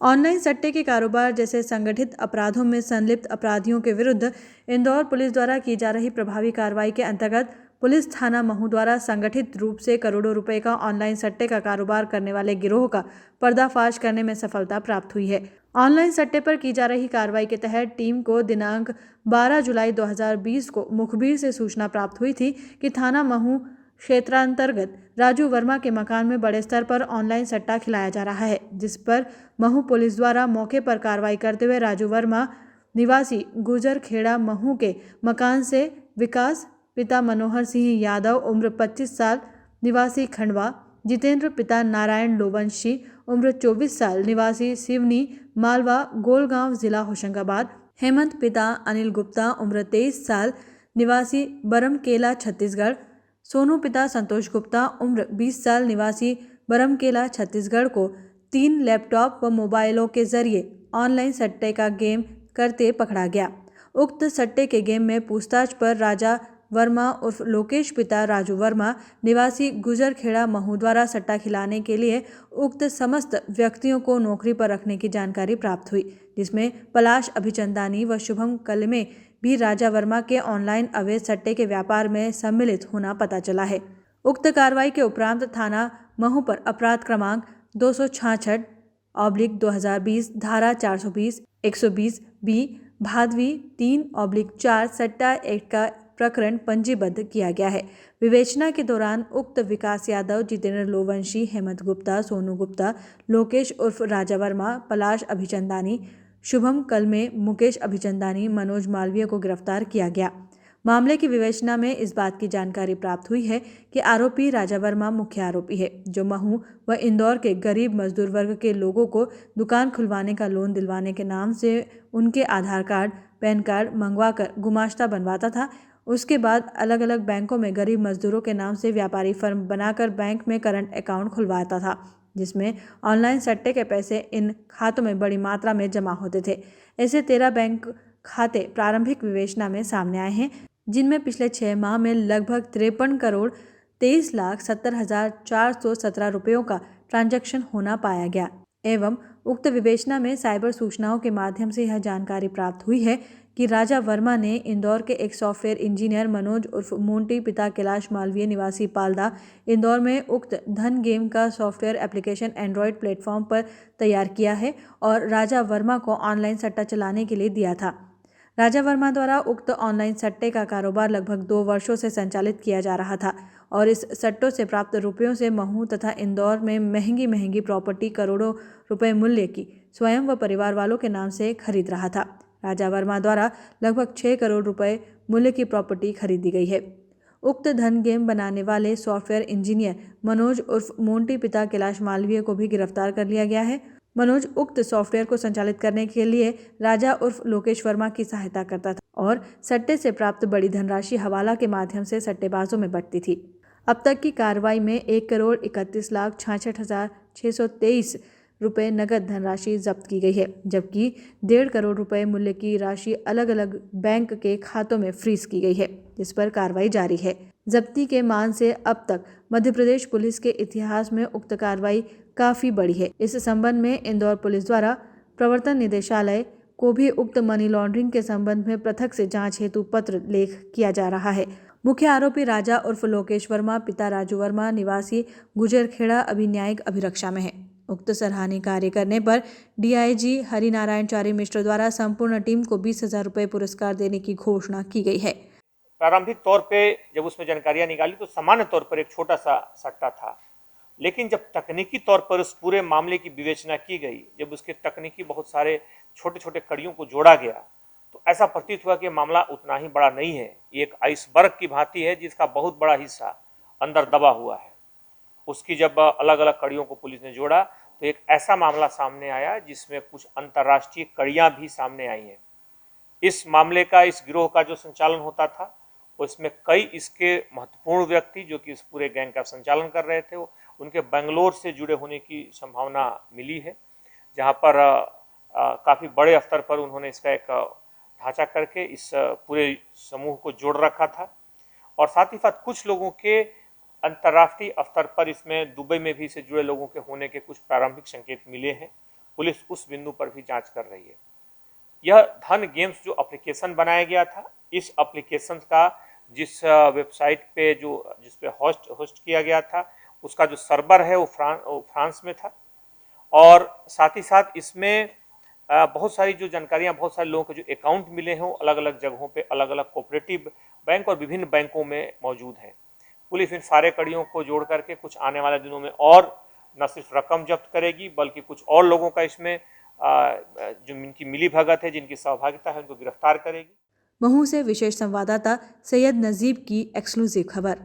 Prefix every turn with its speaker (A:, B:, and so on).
A: Online सट्टे के कारोबार जैसे संगठित अपराधों में संलिप्त अपराधियों के विरुद्ध इंदौर पुलिस द्वारा की जा रही प्रभावी कार्रवाई के अंतर्गत पुलिस थाना महू द्वारा संगठित रूप से करोड़ों रुपए का ऑनलाइन सट्टे का कारोबार करने वाले गिरोह का पर्दाफाश करने में सफलता प्राप्त हुई है। ऑनलाइन सट्टे पर की जा रही कार्रवाई के तहत टीम को दिनांक 12 जुलाई 2020 को मुखबिर से सूचना प्राप्त हुई थी कि थाना महू क्षेत्रांतर्गत राजू वर्मा के मकान में बड़े स्तर पर ऑनलाइन सट्टा खिलाया जा रहा है, जिस पर महू पुलिस द्वारा मौके पर कार्रवाई करते हुए राजू वर्मा निवासी गुजर खेड़ा महू के मकान से विकास पिता मनोहर सिंह यादव उम्र 25 साल निवासी खंडवा, जितेंद्र पिता नारायण लोवंशी उम्र 24 साल निवासी सिवनी मालवा गोलगांव जिला होशंगाबाद, हेमंत पिता अनिल गुप्ता उम्र 23 साल निवासी बरमकेला छत्तीसगढ़, सोनू पिता संतोष गुप्ता उम्र 20 साल निवासी बरमकेला छत्तीसगढ़ को 3 लैपटॉप व मोबाइलों के जरिए ऑनलाइन सट्टे का गेम करते पकड़ा गया। उक्त सट्टे के गेम में पूछताछ पर राजा वर्मा उर्फ लोकेश पिता राजू वर्मा निवासी गुजरखेड़ा महू द्वारा सट्टा खिलाने के लिए उक्त समस्त व्यक्तियों को नौकरी पर रखने की जानकारी प्राप्त हुई, जिसमें पलाश अभिचंदानी व शुभम कलमे भी राजा वर्मा के ऑनलाइन अवैध सट्टे के व्यापार में सम्मिलित होना पता चला है। उक्त कार्रवाई के उपरांत थाना महू पर अपराध क्रमांक 266/2020 धारा 420, 120 बी भादवी 3/4 सट्टा एक्ट का प्रकरण पंजीबद्ध किया गया है। विवेचना के दौरान उक्त विकास यादव, जितेंद्र लोवंशी, हेमंत गुप्ता, सोनू गुप्ता, लोकेश उर्फ राजा वर्मा, पलाश अभिचंदानी, शुभम कलमे, मुकेश अभिचंदानी, मनोज मालवीय को गिरफ्तार किया गया। मामले की विवेचना में इस बात की जानकारी प्राप्त हुई है कि आरोपी राजा वर्मा मुख्य आरोपी है, जो महू व इंदौर के गरीब मजदूर वर्ग के लोगों को दुकान खुलवाने का लोन दिलवाने के नाम से उनके आधार कार्ड, पैन कार्ड मंगवाकर गुमाश्ता बनवाता था। उसके बाद अलग अलग बैंकों में गरीब मजदूरों के नाम से व्यापारी फर्म बनाकर बैंक में करंट अकाउंट खुलवाता था, जिसमें ऑनलाइन सट्टे के पैसे इन खातों में बड़ी मात्रा में जमा होते थे। ऐसे 13 बैंक खाते प्रारंभिक विवेचना में सामने आए हैं, जिनमें पिछले 6 माह में लगभग 53 करोड़ 23,70,417 रुपयों का ट्रांजैक्शन होना पाया गया। एवं उक्त विवेचना में साइबर सूचनाओं के माध्यम से यह जानकारी प्राप्त हुई है कि राजा वर्मा ने इंदौर के एक सॉफ्टवेयर इंजीनियर मनोज उर्फ मोंटी पिता कैलाश मालवीय निवासी पालदा इंदौर में उक्त धन गेम का सॉफ्टवेयर एप्लीकेशन एंड्रॉयड प्लेटफॉर्म पर तैयार किया है और राजा वर्मा को ऑनलाइन सट्टा चलाने के लिए दिया था। राजा वर्मा द्वारा उक्त ऑनलाइन सट्टे का कारोबार लगभग 2 वर्षों से संचालित किया जा रहा था और इस सट्टों से प्राप्त रुपयों से महू तथा इंदौर में महंगी प्रॉपर्टी करोड़ों रुपए मूल्य की स्वयं व परिवार वालों के नाम से खरीद रहा था। राजा वर्मा द्वारा लगभग 6 करोड़ रुपए मूल्य की प्रॉपर्टी खरीदी गई है। उक्त धन गेम बनाने वाले सॉफ्टवेयर इंजीनियर मनोज उर्फ मोंटी पिता कैलाश मालवीय को भी गिरफ्तार कर लिया गया है। मनोज उक्त सॉफ्टवेयर को संचालित करने के लिए राजा उर्फ लोकेश वर्मा की सहायता करता था और सट्टे से प्राप्त बड़ी धनराशि हवाला के माध्यम से सट्टेबाजों में बंटती थी। अब तक की कार्रवाई में 1,31,66,623 रुपए नगद धनराशि जब्त की गई है, जबकि 1.5 करोड़ रुपए मूल्य की राशि अलग अलग बैंक के खातों में फ्रीज की गई है, जिस पर कार्रवाई जारी है। जब्ती के मान से अब तक मध्य प्रदेश पुलिस के इतिहास में उक्त कार्रवाई काफी बड़ी है। इस संबंध में इंदौर पुलिस द्वारा प्रवर्तन निदेशालय को भी उक्त मनी लॉन्ड्रिंग के संबंध में पृथक से जांच हेतु पत्र लेख किया जा रहा है। मुख्य आरोपी राजा उर्फ लोकेश वर्मा पिता राजू वर्मा निवासी गुजरखेड़ा अभी न्यायिक अभिरक्षा में है। उक्त सराहनीय कार्य करने पर डीआईजी हरिनारायण चारी मिश्र द्वारा संपूर्ण टीम को 20,000 रुपए पुरस्कार देने की घोषणा की गई है।
B: प्रारंभिक तौर पे जब उसमें जानकारियां निकाली तो सामान्य तौर पर एक छोटा सा सट्टा था, लेकिन जब तकनीकी तौर पर उस पूरे मामले की विवेचना की गई, जब उसके तकनीकी बहुत सारे छोटे छोटे कड़ियों को जोड़ा गया, तो ऐसा प्रतीत हुआ कि मामला उतना ही बड़ा नहीं है। ये एक आइसबर्ग की भांति है जिसका बहुत बड़ा हिस्सा अंदर दबा हुआ है। उसकी जब अलग अलग कड़ियों को पुलिस ने जोड़ा तो एक ऐसा मामला सामने आया जिसमें कुछ अंतर्राष्ट्रीय कड़ियां भी सामने आई हैं। इस मामले का, इस गिरोह का जो संचालन होता था, उसमें कई इसके महत्वपूर्ण व्यक्ति जो कि इस पूरे गैंग का संचालन कर रहे थे, उनके बेंगलोर से जुड़े होने की संभावना मिली है, जहां पर काफ़ी बड़े स्तर पर उन्होंने इसका एक ढांचा करके इस पूरे समूह को जोड़ रखा था। और साथ ही साथ कुछ लोगों के अंतर्राष्ट्रीय स्तर पर इसमें दुबई में भी इससे जुड़े लोगों के होने के कुछ प्रारंभिक संकेत मिले हैं। पुलिस उस बिंदु पर भी जांच कर रही है। यह धन गेम्स जो एप्लीकेशन बनाया गया था, इस एप्लीकेशन का जिस वेबसाइट पे जिस पे होस्ट किया गया था, उसका जो सर्वर है वो फ्रांस में था। और साथ ही साथ इसमें बहुत सारी जो जानकारियां, बहुत सारे लोगों के जो अकाउंट मिले हैं वो अलग अलग जगहों पे, अलग अलग कोऑपरेटिव बैंक और विभिन्न बैंकों में मौजूद हैं। पुलिस इन सारे कड़ियों को जोड़ करके कुछ आने वाले दिनों में और न सिर्फ रकम जब्त करेगी, बल्कि कुछ और लोगों का इसमें जो इनकी मिली भगत है, जिनकी सहभागिता है, उनको गिरफ्तार करेगी।
A: महू से विशेष संवाददाता सैयद नजीब की एक्सक्लूसिव खबर।